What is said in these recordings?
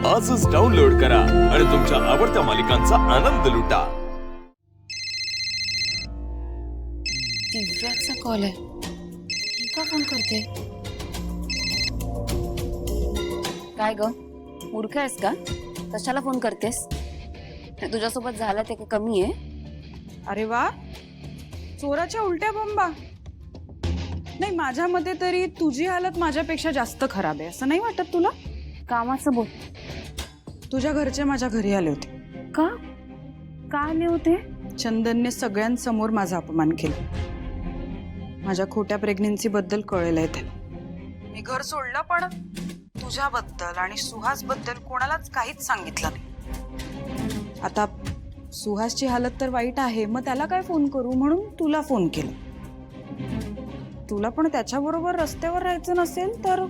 आजच डाउनलोड करा आणि तुमच्या आवडत्या मालिकांचा आनंद लुटा। दिव्याचा कॉल आहे, ही का फोन करते? काय ग, मूर्ख आहेस का? कशाला फोन करतेस? तुझ्यासोबत झालं ते का कमी आहे? अरे वा, चोराच्या उलट्या बोंबा। नाही, माझ्या मते तरी तुझी हालत माझ्यापेक्षा जास्त खराब आहे, असं नाही वाटत तुला? कामाचं बोल। तुझ्या घरचे माझ्या घरी आले होते। का का आले होते? चंदनने सगळ्यांसमोर माझा अपमान केला। माझ्या खोट्या प्रेग्नन्सी बद्दल कळलं आहे त्याला। मी घर सोडलं, पण तुझ्याबद्दल आणि सुहास बद्दल कोणालाच काहीच सांगितलं नाही। आता सुहासची हालत तर वाईट आहे, मग त्याला काय फोन करू म्हणून तुला फोन केला। तुला पण त्याच्याबरोबर रस्त्यावर राहायचं नसेल तर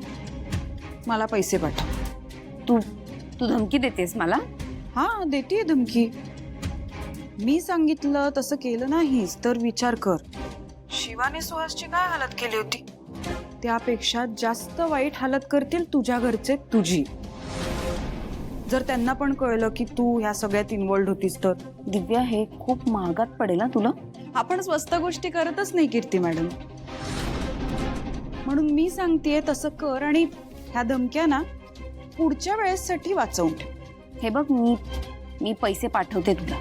मला पैसे पाठव। तू तू धमकी देतेस मला? हाँ, देतीये धमकी। मी सांगितलं तसं केलं नाहीस तर विचार कर, शिवाने सुहासची काय हालत केली होती? त्यापेक्षा जास्त वाईट हालत करतील तुझ्या घरचे तुझी, जर त्यांना पण कळलं की तू ह्या सगळ्यात इन्व्हॉल्ड होतीस तर। दिव्या, हे खूप महागात पडेल ना तुला। आपण स्वस्त गोष्टी करतच नाही कीर्ती मॅडम, म्हणून मी सांगतेय तसं कर आणि ह्या धमक्या ना पुढच्या वेळेससाठी वाचवून ठेव। हे बघ, मी पैसे पाठवते तुला,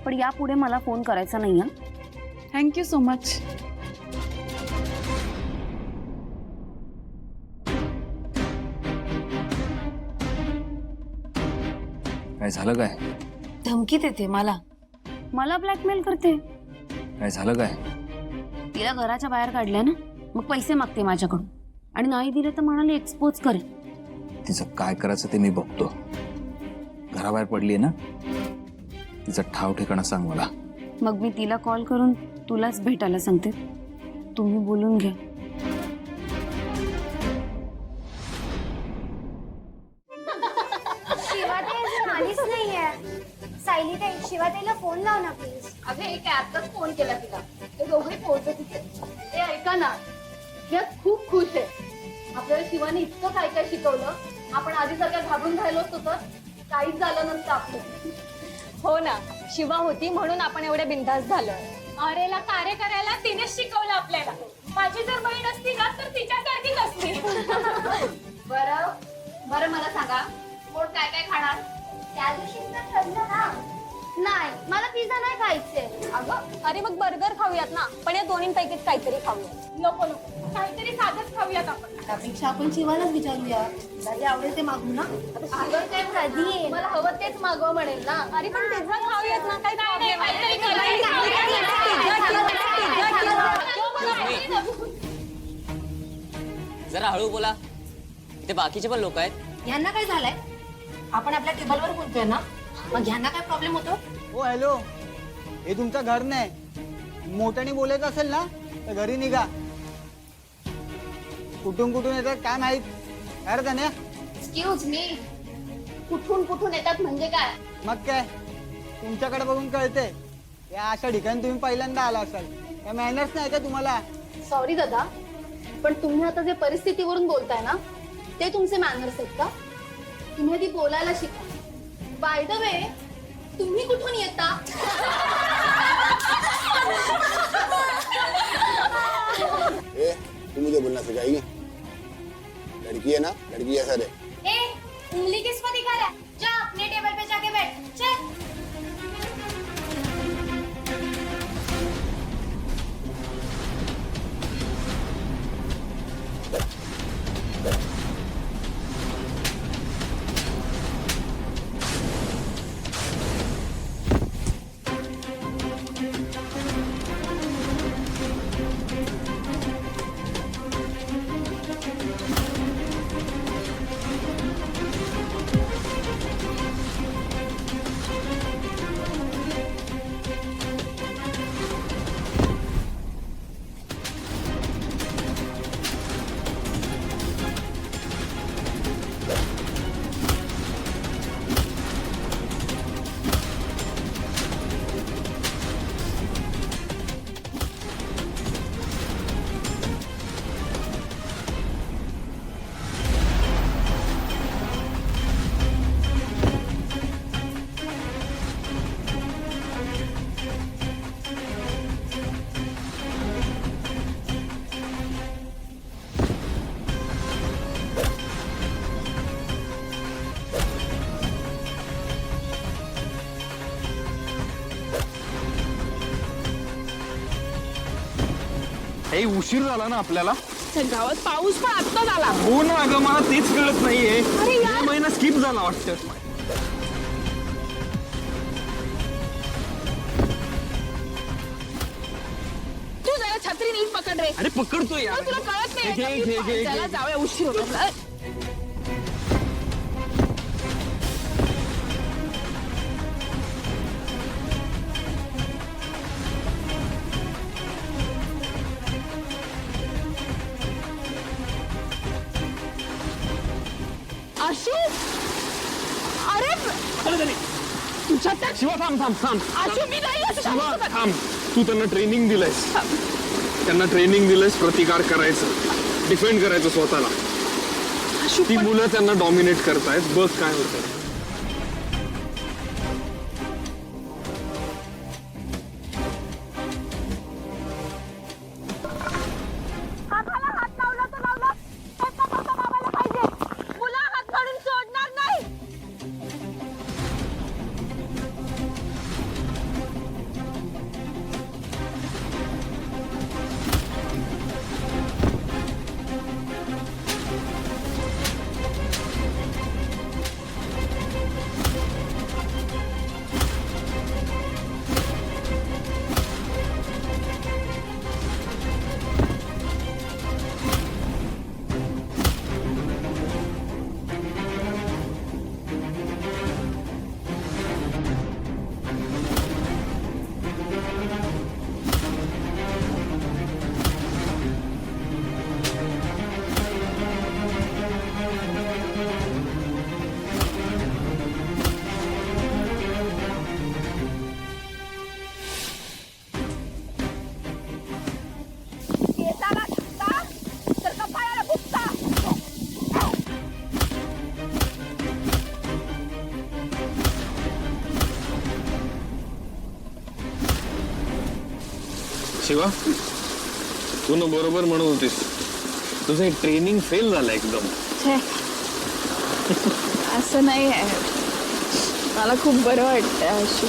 पण यापुढे मला फोन करायचा नाही हा। Thank you so much. काय झालं काय? धमकी देते मला ब्लॅकमेल करते। काय झालं काय? तिला घराच्या बाहेर काढलंय ना, मग पैसे मागते माझ्याकडून, आणि नाही दिले तर म्हणाले एक्सपोज करेल। तिचं काय करायचं ते मी बघतो। घराबाहेर पडलीये ना, तिचा ठाव ठिकाणा सांग मला। मग मी तिला कॉल करून तुलाच भेटायला सांगते, तुम्ही बोलून घ्या। शिवाताई आलीच नाहीये। सायलीताई, शिवाताईला फोन लाव ना प्लीज। अगं, एक ऍपच फोन केला तिला, ते दोघे पोहोचत होते। ते ऐका ना, या खूप खुश आहे। आपल्याला शिवाने इतकं काय काय शिकवलं, आपण आधी सगळ्या घाबरून राहिलो असतो तर काहीच झालं नसतं आपलं। हो ना, शिवा होती म्हणून आपण एवढे बिनधास्त झालो। अरेला कार्य करायला तिनेच शिकवलं आपल्याला। माझी जर बहीण असती ना तर तिच्यासारखीच असती। बरं मला सांगा, कोण काय काय खाणार? त्या दिवशी तर ठरलं ना। नाही, मला पिझ्झा नाही खायचे। अगं, अरे मग बर्गर खाऊयात ना, पण या दोन्हींपैकीच काहीतरी खाऊया। नको, काहीतरी साधंच खाऊयात आपण। त्यापेक्षा आपण शिवालाच विचारूया, तिला जे आवडेल ते मागू ना। अगं, काय कधी मला हवं तेच मागव म्हणेल ना। अरे पण पिझ्झा खाऊयात ना, काही प्रॉब्लेम जरा हळू बोला, इथे बाकीचे पण लोक आहेत। यांना काय झालंय? आपण आपल्या टेबलवर बोलतोय ना, मग यांना काय प्रॉब्लेम होतो? ओ हॅलो, हे तुमचं घर नाही, मोठ्याने बोलायचं असेल ना तर घरी निघा। कुठून कुठून येतात काय माहित, काय रे? एक्सक्यूज मी, कुठून येतात म्हणजे काय? मग काय, तुमच्याकडे बघून कळते। या अशा ठिकाणी तुम्ही पहिल्यांदा आला असाल, या मॅनर्स नाही का तुम्हाला? सॉरी दादा, पण तुम्ही आता जे परिस्थितीवरून बोलताय ना, ते तुमचे मॅनर्स आहेत का? तुम्ही आधी बोलायला शिका। बाय द वे, तुम्ही कुठून येता? तुम मुझे बोलना सिखाएगी? लड़की है ना, लड़की ऐसा रहे। ए, उंगली किस पर दिखा रहा है? जा अपने टेबल पे जाके बैठ। चल। ए उशीर झाला ना आपल्याला. गावात पाऊस पण आत्ता झाला. हो ना अगं, मला तेच कळत नाहीये. या महिना स्किप झाला वाटतं. तू जरा छत्री नीट पकड रे. अरे पकडतोय यार. तुला कळत नाही घे, का? घे, घे, घे. चला जाऊया, उशीर होतो. आशू, अरे तुझ्या त्या शिवा थांब थांब थांब. आशू मी नाही असं शिवा सांगू शकत. थांब. तू त्यांना ट्रेनिंग दिलंयस. त्यांना ट्रेनिंग दिलंयस प्रतिकार करायचं, डिफेंड करायचं स्वतःला. आशू ती पण- मुलं त्यांना डॉमिनेट करतायत. बघ काय होतं. हाताला हात लावला तर लावला. पप्पा पप्पा मामाला पाहिजे. मुलं हात काढून सोडणार नाही. केसाला धक्का तर कपाळाला बुक्का. शिवा तू ना बरोबर म्हणत होतीस. तुझं ट्रेनिंग फेल झालं एकदम. असं नाही आहे. मला खूप बरं वाटतंय आशू.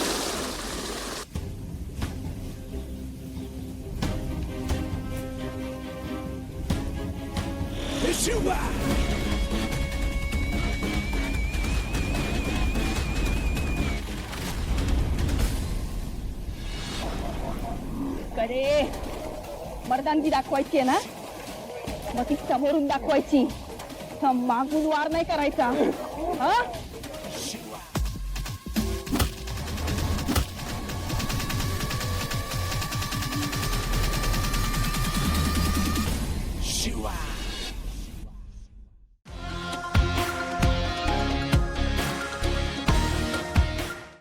कडे मर्दानगी दाखवायची आहे ना, मग ती समोरून दाखवायची. मागून वार नाही करायचा. हा